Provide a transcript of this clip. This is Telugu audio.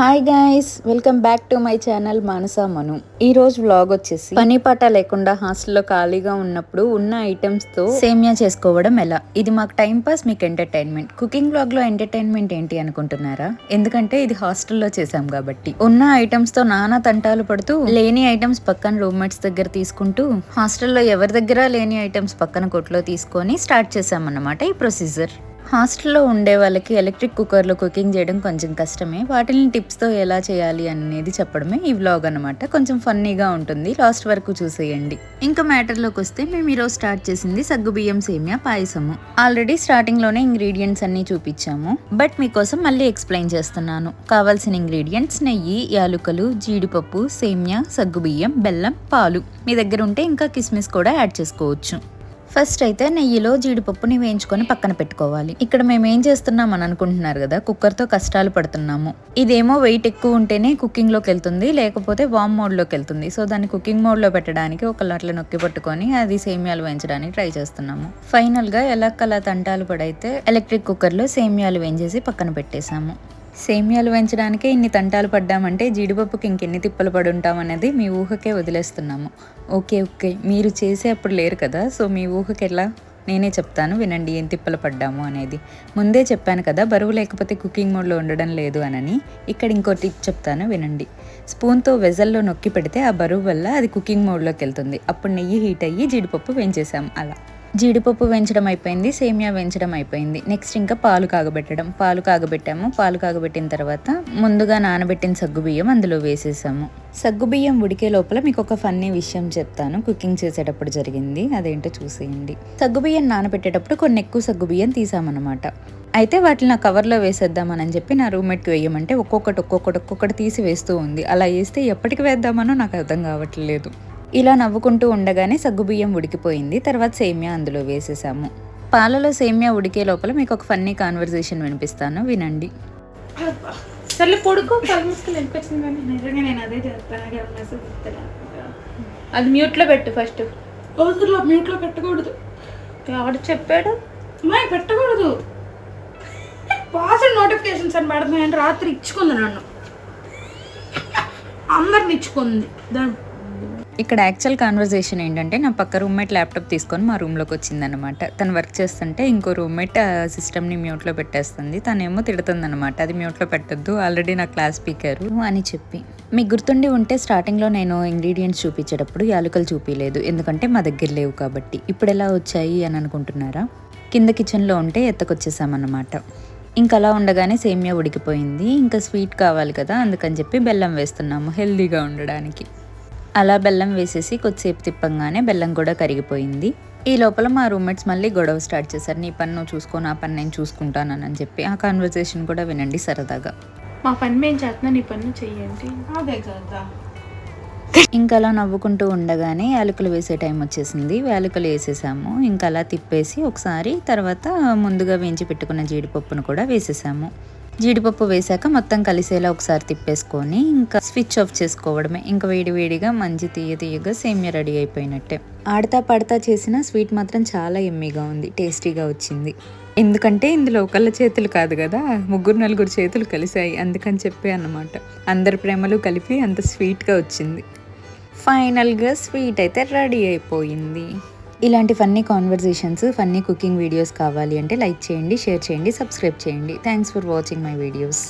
Hi guys, welcome back to my channel Manasa Manu. ఈ రోజు వ్లాగ్ వచ్చేసి పని పాట లేకుండా హాస్టల్లో ఖాళీగా ఉన్నప్పుడు ఉన్న ఐటమ్స్ తో సేమియా చేసుకోవడం ఎలా. ఇది మాకు టైం పాస్, మీకు ఎంటర్టైన్మెంట్. కుకింగ్ వ్లాగ్ లో ఎంటర్టైన్మెంట్ ఏంటి అనుకుంటున్నారా? ఎందుకంటే ఇది హాస్టల్లో చేసాం కాబట్టి. ఉన్న ఐటమ్స్ తో నానా తంటాలు పడుతూ లేని ఐటమ్స్ పక్కన రూమ్మేట్స్ దగ్గర తీసుకుంటూ హాస్టల్లో ఎవరి దగ్గర లేని ఐటమ్స్ పక్కన కొట్లో తీసుకొని స్టార్ట్ చేసామన్నమాట ఈ ప్రొసీజర్. హాస్టల్లో ఉండే వాళ్ళకి ఎలక్ట్రిక్ కుక్కర్లో కుకింగ్ చేయడం కొంచెం కష్టమే. వాటిని టిప్స్తో ఎలా చేయాలి అనేది చెప్పడమే ఈ వ్లాగ్ అనమాట. కొంచెం ఫన్నీగా ఉంటుంది, లాస్ట్ వరకు చూసేయండి. ఇంకా మ్యాటర్లోకి వస్తే మేము ఈరోజు స్టార్ట్ చేసింది సగ్గుబియ్యం సేమియా పాయసము. ఆల్రెడీ స్టార్టింగ్లోనే ఇంగ్రీడియంట్స్ అన్నీ చూపించాము, బట్ మీకోసం మళ్ళీ ఎక్స్ప్లెయిన్ చేస్తున్నాను. కావాల్సిన ఇంగ్రీడియంట్స్ నెయ్యి, యాలుకలు, జీడిపప్పు, సేమియా, సగ్గుబియ్యం, బెల్లం, పాలు. మీ దగ్గర ఉంటే ఇంకా కిస్మిస్ కూడా యాడ్ చేసుకోవచ్చు. ఫస్ట్ అయితే నెయ్యిలో జీడిపప్పుని వేయించుకొని పక్కన పెట్టుకోవాలి. ఇక్కడ మేము ఏం చేస్తున్నాం అని అనుకుంటున్నారు కదా, కుక్కర్తో కష్టాలు పడుతున్నాము. ఇదేమో వెయిట్ ఎక్కువ ఉంటేనే కుకింగ్లోకి వెళ్తుంది, లేకపోతే వామ్ మోడ్లోకి వెళ్తుంది. సో దాన్ని కుకింగ్ మోడ్లో పెట్టడానికి ఒక అట్లా నొక్కి పట్టుకొని అది సేమియాలు వేయించడానికి ట్రై చేస్తున్నాము. ఫైనల్గా ఎలా కలా తంటాలు పడైతే ఎలక్ట్రిక్ కుక్కర్లో సేమియాలు వేయించేసి పక్కన పెట్టేశాము. సేమియాలు వేయించడానికే ఇన్ని తంటాలు పడ్డామంటే జీడిపప్పుకి ఇంకెన్ని తిప్పలు పడి ఉంటామనేది మీ ఊహకే వదిలేస్తున్నాము. ఓకే, మీరు చేసే అప్పుడు లేరు కదా, సో మీ ఊహకి ఎలా నేనే చెప్తాను వినండి ఏం తిప్పలు పడ్డాము అనేది. ముందే చెప్పాను కదా బరువు లేకపోతే కుకింగ్ మోడ్లో ఉండడం లేదు అని. ఇక్కడ ఇంకో టిప్ చెప్తాను వినండి. స్పూన్తో వెజల్లో నొక్కి పెడితే ఆ బరువు వల్ల అది కుకింగ్ మోడ్లోకి వెళ్తుంది. అప్పుడు నెయ్యి హీట్ అయ్యి జీడిపప్పు వేయించేసాం. అలా జీడిపప్పు వేయించడం అయిపోయింది, సేమియా వేయించడం అయిపోయింది. నెక్స్ట్ ఇంకా పాలు కాగబెట్టాము. పాలు కాగబెట్టిన తర్వాత ముందుగా నానబెట్టిన సగ్గుబియ్యం అందులో వేసేసాము. సగ్గుబియ్యం ఉడికే లోపల మీకు ఒక ఫన్నీ విషయం చెప్తాను, కుకింగ్ చేసేటప్పుడు జరిగింది, అదేంటో చూసేయండి. సగ్గుబియ్యం నానబెట్టేటప్పుడు కొన్ని ఎక్కువ సగ్గుబియ్యం తీసామన్నమాట. అయితే వాటిని నా కవర్లో వేసేద్దామని చెప్పి నా రూమ్మేట్కి వేయమంటే ఒక్కొక్కటి తీసి వేస్తూ ఉంది. అలా వేస్తే ఎప్పటికి వేద్దామనో నాకు అర్థం కావట్లేదు. ఇలా నవ్వుకుంటూ ఉండగానే సగ్గుబియ్యం ఉడికిపోయింది. తర్వాత సేమియా అందులో వేసేసాము. పాలలో సేమియా ఉడికే లోపల మీకు ఒక ఫన్నీ కాన్వర్జేషన్ వినిపిస్తాను, వినండి. అది మ్యూట్లో పెట్టు ఫస్ట్. మ్యూట్లో పెట్టకూడదు. ఎవడు చెప్పాడు పెట్టకూడదు? పాస్వర్డ్ నోటిఫికేషన్స్ అని పెడుతున్నాయంటే రాత్రి ఇచ్చుకుంది, నన్ను అందరిని ఇచ్చుకుంది. ఇక్కడ యాక్చువల్ కాన్వర్జేషన్ ఏంటంటే, నా పక్క రూమ్మేట్ ల్యాప్టాప్ తీసుకొని మా రూమ్లోకి వచ్చిందనమాట. తను వర్క్ చేస్తుంటే ఇంకో రూమ్మేట్ సిస్టమ్ని మ్యూట్లో పెట్టేస్తుంది. తనేమో తిడుతుందనమాట, అది మ్యూట్లో పెట్టొద్దు, ఆల్రెడీ నా క్లాస్ స్పీకరు అని చెప్పి. మీకు గుర్తుండి ఉంటే స్టార్టింగ్లో నేను ఇంగ్రీడియంట్స్ చూపించేటప్పుడు యాలుకలు చూపించలేదు, ఎందుకంటే మా దగ్గర లేవు కాబట్టి. ఇప్పుడు ఎలా వచ్చాయి అని అనుకుంటున్నారా? కింద కిచెన్లో ఉంటే ఎత్తకొచ్చేసామన్నమాట. ఇంకా అలా ఉండగానే సేమియా ఉడికిపోయింది. ఇంకా స్వీట్ కావాలి కదా, అందుకని చెప్పి బెల్లం వేస్తున్నాము హెల్దీగా ఉండడానికి. అలా బెల్లం వేసేసి కొద్దిసేపు తిప్పంగానే బెల్లం కూడా కరిగిపోయింది. ఈ లోపల మా రూమ్మేట్స్ మళ్ళీ గొడవ స్టార్ట్ చేశారు. నీ పని నువ్వు చూసుకో, నా పని నేను చూసుకుంటానని చెప్పి. ఆ కాన్వర్జేషన్ కూడా వినండి సరదాగా. మా పని మేము చేస్తున్నా, నీ పని చెయ్యండి. అదే కదా. ఇంకా అలా నవ్వుకుంటూ ఉండగానే యాలకులు వేసే టైం వచ్చేసింది. యాలకులు వేసేసాము. ఇంకా అలా తిప్పేసి ఒకసారి తర్వాత ముందుగా వేయించి పెట్టుకున్న జీడిపప్పును కూడా వేసేసాము. జీడిపప్పు వేసాక మొత్తం కలిసేలా ఒకసారి తిప్పేసుకొని ఇంకా స్విచ్ ఆఫ్ చేసుకోవడమే. ఇంకా వేడివేడిగా మంచి తీయగా సేమియా రెడీ అయిపోయినట్టే. ఆడతా పాడతా చేసిన స్వీట్ మాత్రం చాలా ఎమ్మీగా ఉంది, టేస్టీగా వచ్చింది. ఎందుకంటే ఇందులో ఒకళ్ళ చేతులు కాదు కదా, 3-4 చేతులు కలిసాయి, అందుకని చెప్పి అన్నమాట. అందరి ప్రేమలు కలిపి అంత స్వీట్గా వచ్చింది. ఫైనల్గా స్వీట్ అయితే రెడీ అయిపోయింది. ఇలాంటి funny conversations, funny cooking videos కావాలి అంటే లైక్ చేయండి, షేర్ చేయండి, సబ్స్క్రైబ్ చేయండి. Thanks for watching my videos.